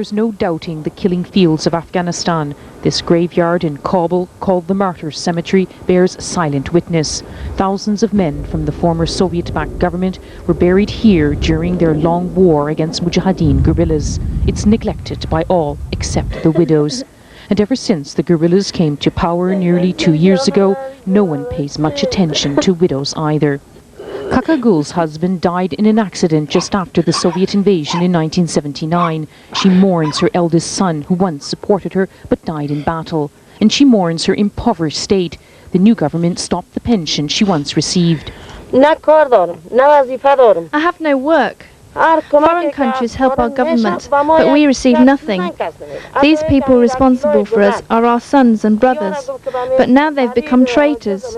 there's no doubting the killing fields of Afghanistan. This graveyard in Kabul, called the Martyrs' Cemetery, bears silent witness. Thousands of men from the former Soviet-backed government were buried here during their long war against Mujahideen guerrillas. It's neglected by all except the widows. And ever since the guerrillas came to power nearly 2 years ago, no one pays much attention to widows either. Kakagul's husband died in an accident just after the Soviet invasion in 1979. She mourns her eldest son, who once supported her but died in battle. And she mourns her impoverished state. The new government stopped the pension she once received. I have no work. Foreign countries help our government, but we receive nothing. These people responsible for us are our sons and brothers, but now they've become traitors.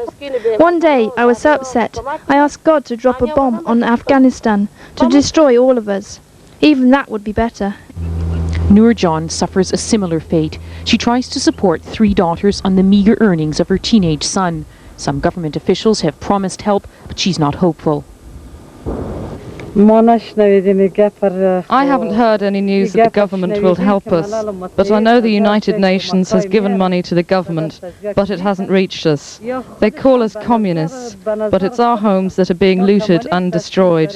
One day I was so upset, I asked God to drop a bomb on Afghanistan to destroy all of us. Even that would be better. Noorjan suffers a similar fate. She tries to support 3 daughters on the meagre earnings of her teenage son. Some government officials have promised help, but she's not hopeful. I haven't heard any news that the government will help us, but I know the United Nations has given money to the government, but it hasn't reached us. They call us communists, but it's our homes that are being looted and destroyed.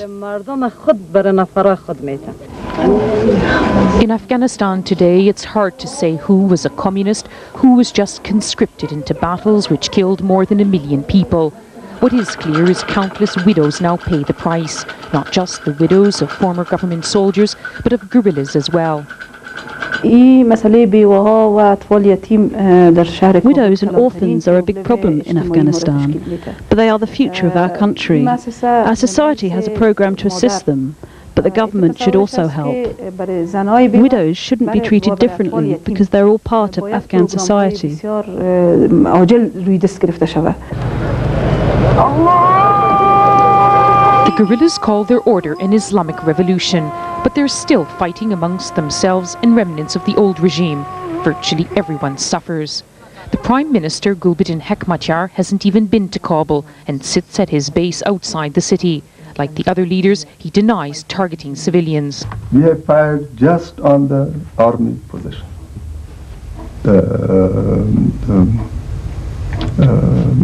In Afghanistan today, it's hard to say who was a communist, who was just conscripted into battles which killed more than 1 million people. What is clear is countless widows now pay the price, not just the widows of former government soldiers, but of guerrillas as well. Widows and orphans are a big problem in Afghanistan, but they are the future of our country. Our society has a program to assist them, but the government should also help. Widows shouldn't be treated differently because they're all part of Afghan society. The guerrillas call their order an Islamic revolution, but they're still fighting amongst themselves and remnants of the old regime. Virtually everyone suffers. The Prime Minister, Gulbuddin Hekmatyar, hasn't even been to Kabul and sits at his base outside the city. Like the other leaders, he denies targeting civilians. We have fired just on the army position.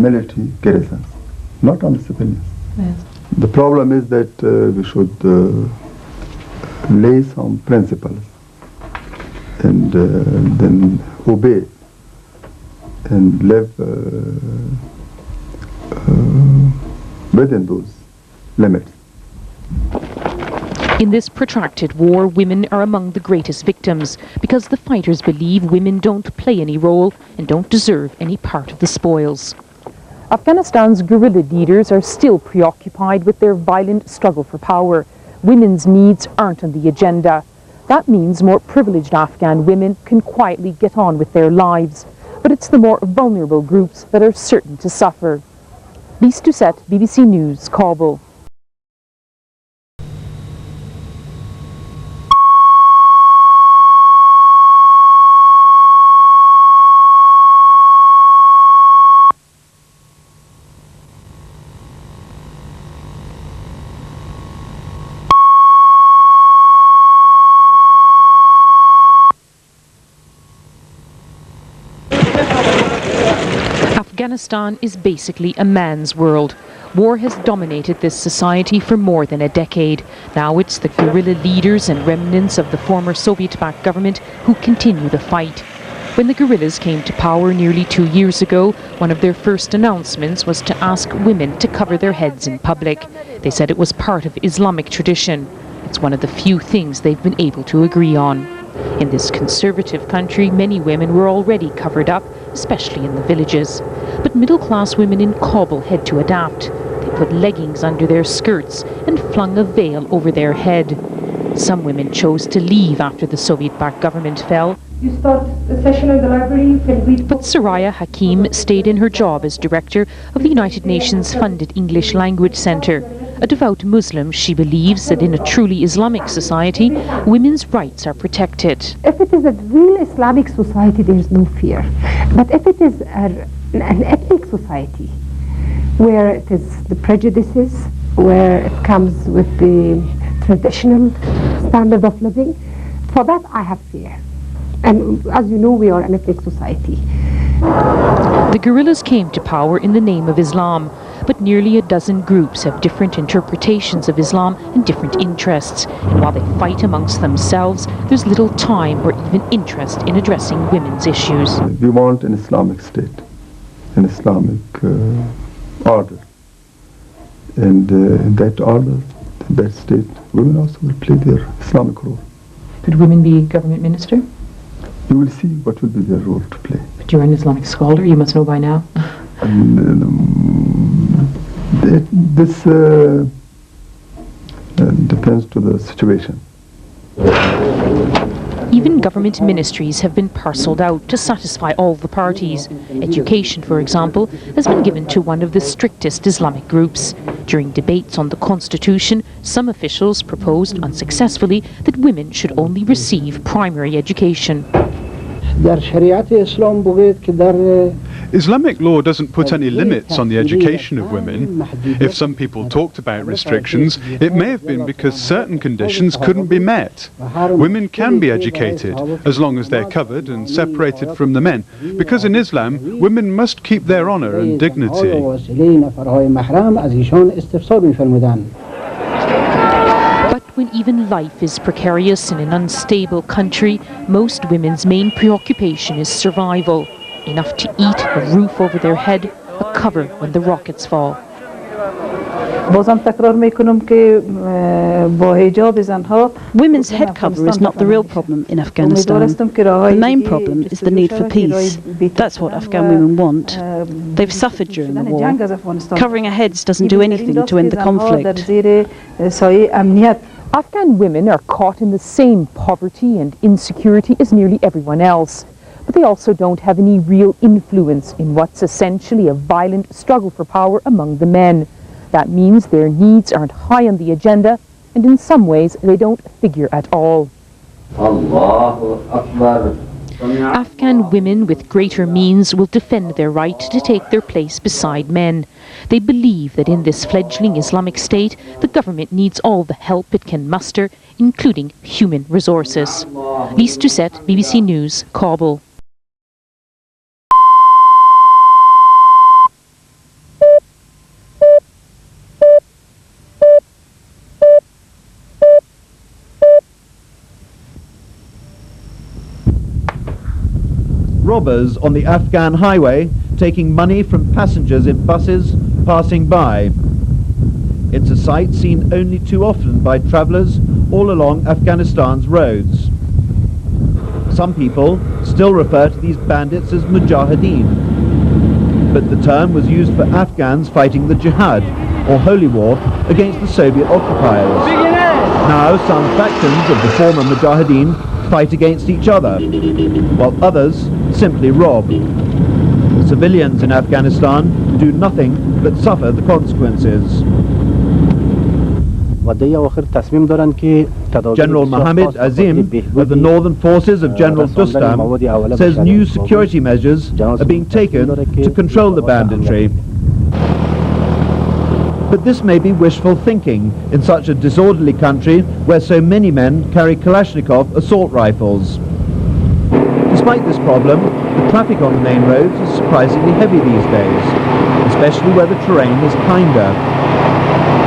Military garrisons, not on the civilians. Yes. The problem is that we should lay some principles and then obey and live within those limits. In this protracted war, women are among the greatest victims because the fighters believe women don't play any role and don't deserve any part of the spoils. Afghanistan's guerrilla leaders are still preoccupied with their violent struggle for power. Women's needs aren't on the agenda. That means more privileged Afghan women can quietly get on with their lives. But it's the more vulnerable groups that are certain to suffer. Lise Doucette, BBC News, Kabul. Afghanistan is basically a man's world. War has dominated this society for more than a decade. Now it's the guerrilla leaders and remnants of the former Soviet-backed government who continue the fight. When the guerrillas came to power nearly 2 years ago, one of their first announcements was to ask women to cover their heads in public. They said it was part of Islamic tradition. It's one of the few things they've been able to agree on. In this conservative country, many women were already covered up, especially in the villages. But middle-class women in Kabul had to adapt. They put leggings under their skirts and flung a veil over their head. Some women chose to leave after the Soviet-backed government fell. You start the session in the library, you can read. But Soraya Hakim stayed in her job as director of the United Nations-funded English Language Centre. A devout Muslim, she believes that in a truly Islamic society, women's rights are protected. If it is a real Islamic society, there is no fear. But if it is an ethnic society, where it is the prejudices, where it comes with the traditional standard of living, For that I have fear. And as you know, we are an ethnic society. The guerrillas came to power in the name of Islam, but nearly a dozen groups have different interpretations of Islam and different interests. And while they fight amongst themselves, there's little time or even interest in addressing women's issues. We want an Islamic state, an Islamic order. And in that order, in that state, women also will play their Islamic role. Could women be government minister? You will see what will be their role to play. But you're an Islamic scholar, you must know by now. This depends to the situation. Even government ministries have been parcelled out to satisfy all the parties. Education, for example, has been given to one of the strictest Islamic groups. During debates on the constitution, some officials proposed unsuccessfully that women should only receive primary education. Islamic law doesn't put any limits on the education of women. If some people talked about restrictions, it may have been because certain conditions couldn't be met. Women can be educated, as long as they're covered and separated from the men, because in Islam, women must keep their honor and dignity. But when even life is precarious in an unstable country, most women's main preoccupation is survival. Enough to eat, a roof over their head, a cover when the rockets fall. Women's head cover is not the real problem in Afghanistan. The main problem is the need for peace. That's what Afghan women want. They've suffered during the war. Covering their heads doesn't do anything to end the conflict. Afghan women are caught in the same poverty and insecurity as nearly everyone else. But they also don't have any real influence in what's essentially a violent struggle for power among the men. That means their needs aren't high on the agenda, and in some ways they don't figure at all. Afghan women with greater means will defend their right to take their place beside men. They believe that in this fledgling Islamic state, the government needs all the help it can muster, including human resources. Lise Doucette, BBC News, Kabul. Robbers on the Afghan highway taking money from passengers in buses passing by. It's a sight seen only too often by travellers all along Afghanistan's roads. Some people still refer to these bandits as mujahideen, but the term was used for Afghans fighting the jihad, or holy war, against the Soviet occupiers. Now some factions of the former mujahideen fight against each other, while others simply rob. Civilians in Afghanistan do nothing but suffer the consequences. General Mohammed Azim of the Northern Forces of General Dostam says new security measures are being taken to control the banditry. But this may be wishful thinking in such a disorderly country where so many men carry Kalashnikov assault rifles. Despite this problem, the traffic on the main roads is surprisingly heavy these days, especially where the terrain is kinder.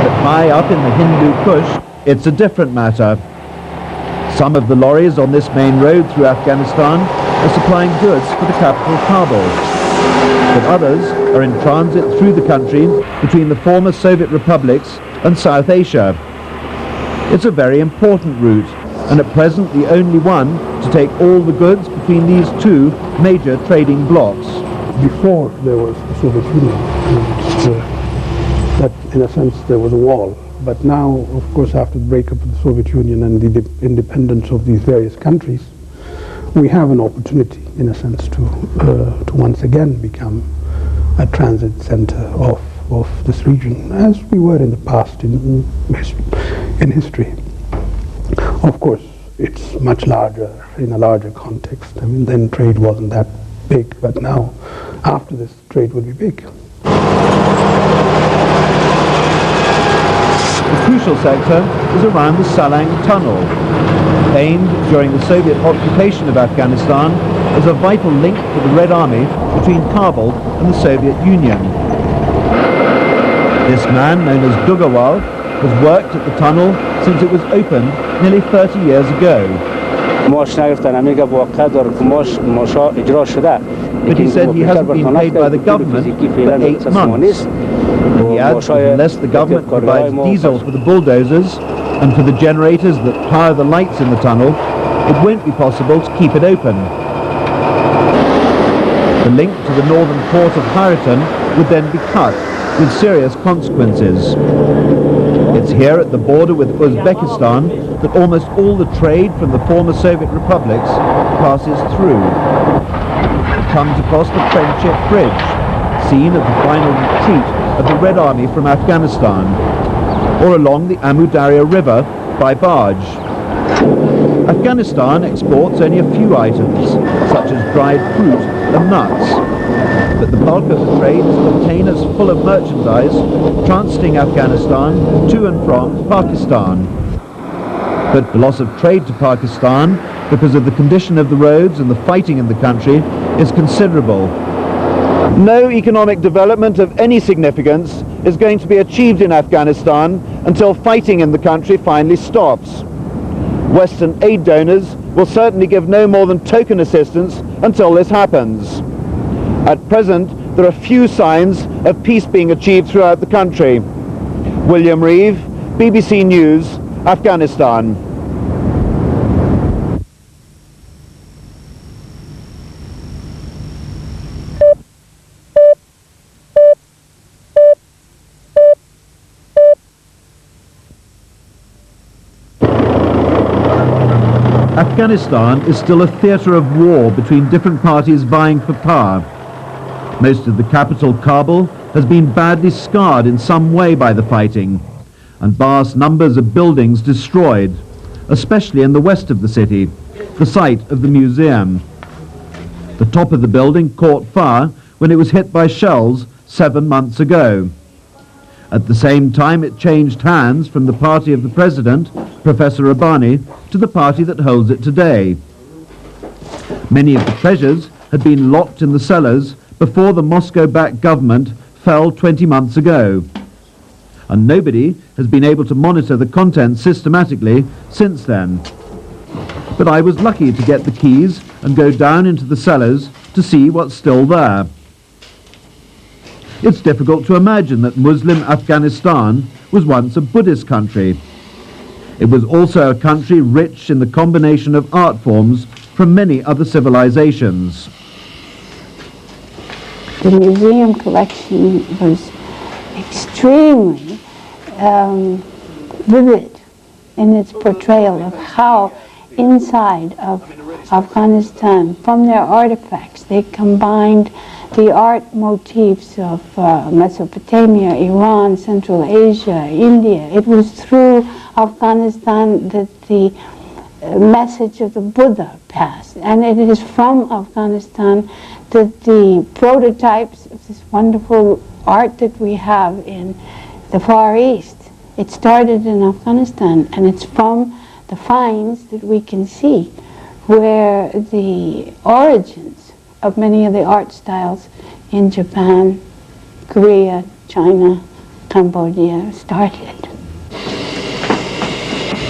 But high up in the Hindu Kush, it's a different matter. Some of the lorries on this main road through Afghanistan are supplying goods for the capital Kabul, but others are in transit through the country between the former Soviet republics and South Asia. It's a very important route, and at present the only one to take all the goods between these two major trading blocs. Before there was the Soviet Union, that in a sense there was a wall. But now, of course, after the breakup of the Soviet Union and the independence of these various countries, we have an opportunity, in a sense, to once again become a transit center of this region, as we were in the past in history. Of course, it's much larger, in a larger context. I mean, then trade wasn't that big, but now, after this, trade will be big. The crucial sector is around the Salang Tunnel, aimed during the Soviet occupation of Afghanistan as a vital link to the Red Army between Kabul and the Soviet Union. This man, known as Dugawal, has worked at the tunnel since it was opened nearly 30 years ago. But he said he hasn't been paid by the government for 8 months. He adds that unless the government provides diesel for the bulldozers and for the generators that power the lights in the tunnel, it won't be possible to keep it open. The link to the northern port of Haraton would then be cut, with serious consequences. It's here at the border with Uzbekistan that almost all the trade from the former Soviet republics passes through. It comes across the Friendship Bridge, scene of the final retreat of the Red Army from Afghanistan, or along the Amu Darya River by barge. Afghanistan exports only a few items, such as dried fruit and nuts, but the bulk of the trade is containers full of merchandise transiting Afghanistan to and from Pakistan. But the loss of trade to Pakistan, because of the condition of the roads and the fighting in the country, is considerable. No economic development of any significance is going to be achieved in Afghanistan until fighting in the country finally stops. Western aid donors will certainly give no more than token assistance until this happens. At present, there are few signs of peace being achieved throughout the country. William Reeve, BBC News, Afghanistan. Afghanistan is still a theatre of war between different parties vying for power. Most of the capital, Kabul, has been badly scarred in some way by the fighting, and vast numbers of buildings destroyed, especially in the west of the city, the site of the museum. The top of the building caught fire when it was hit by shells 7 months ago. At the same time, it changed hands from the party of the president, Professor Rabbani, to the party that holds it today. Many of the treasures had been locked in the cellars before the Moscow-backed government fell 20 months ago. And nobody has been able to monitor the contents systematically since then. But I was lucky to get the keys and go down into the cellars to see what's still there. It's difficult to imagine that Muslim Afghanistan was once a Buddhist country. It was also a country rich in the combination of art forms from many other civilizations. The museum collection was extremely vivid in its portrayal of how inside of Afghanistan, from their artifacts, they combined the art motifs of Mesopotamia, Iran, Central Asia, India. It was through Afghanistan that the message of the Buddha passed, and it is from Afghanistan that the prototypes of this wonderful art that we have in the Far East, it started in Afghanistan, and it's from the finds that we can see where the origins of many of the art styles in Japan, Korea, China, Cambodia started.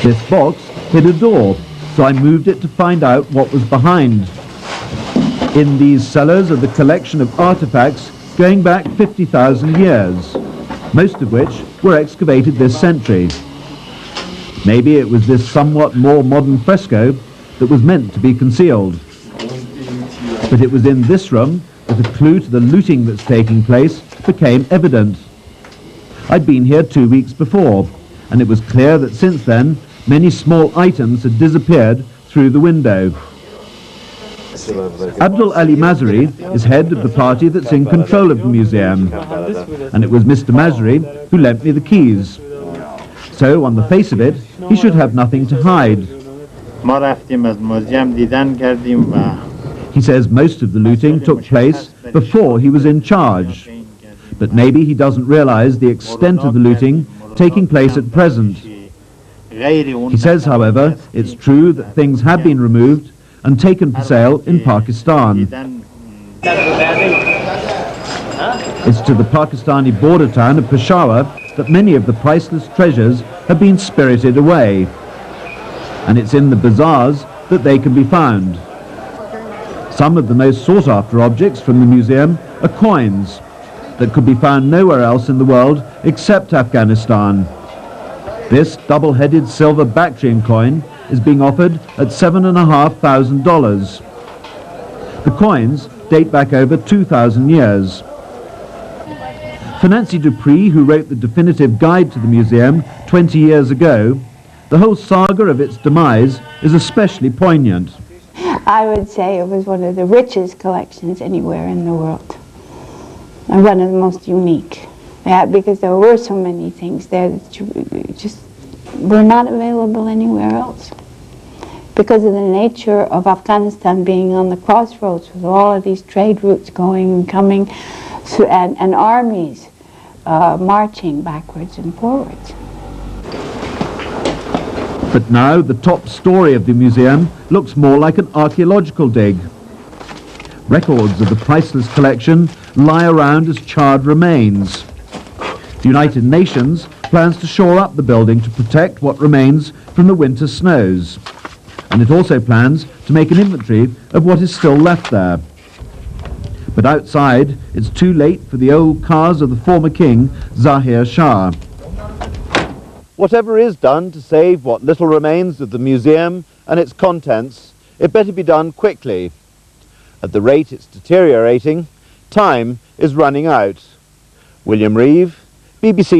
This box hid a door, so I moved it to find out what was behind. In these cellars are the collection of artifacts going back 50,000 years, most of which were excavated this century. Maybe it was this somewhat more modern fresco that was meant to be concealed. But it was in this room that a clue to the looting that's taking place became evident. I'd been here 2 weeks before, and it was clear that since then many small items had disappeared through the window. Abdul Ali Mazari is head of the party that's in control of the museum, and it was Mr. Mazari who lent me the keys. So, on the face of it, he should have nothing to hide. He says most of the looting took place before he was in charge, but maybe he doesn't realize the extent of the looting taking place at present. He says, however, it's true that things have been removed and taken for sale in Pakistan. It's to the Pakistani border town of Peshawar that many of the priceless treasures have been spirited away. And it's in the bazaars that they can be found. Some of the most sought-after objects from the museum are coins that could be found nowhere else in the world except Afghanistan. This double-headed silver Bactrian coin is being offered at $7,500. The coins date back over 2,000 years. For Nancy Dupree, who wrote the definitive guide to the museum 20 years ago, the whole saga of its demise is especially poignant. I would say it was one of the richest collections anywhere in the world, and one of the most unique. Yeah, because there were so many things there that just were not available anywhere else. Because of the nature of Afghanistan being on the crossroads with all of these trade routes going and coming, and armies marching backwards and forwards. But now the top story of the museum looks more like an archaeological dig. Records of the priceless collection lie around as charred remains. The United Nations plans to shore up the building to protect what remains from the winter snows. And it also plans to make an inventory of what is still left there. But outside, it's too late for the old cars of the former king, Zahir Shah. Whatever is done to save what little remains of the museum and its contents, it better be done quickly. At the rate it's deteriorating, time is running out. William Reeve, BBC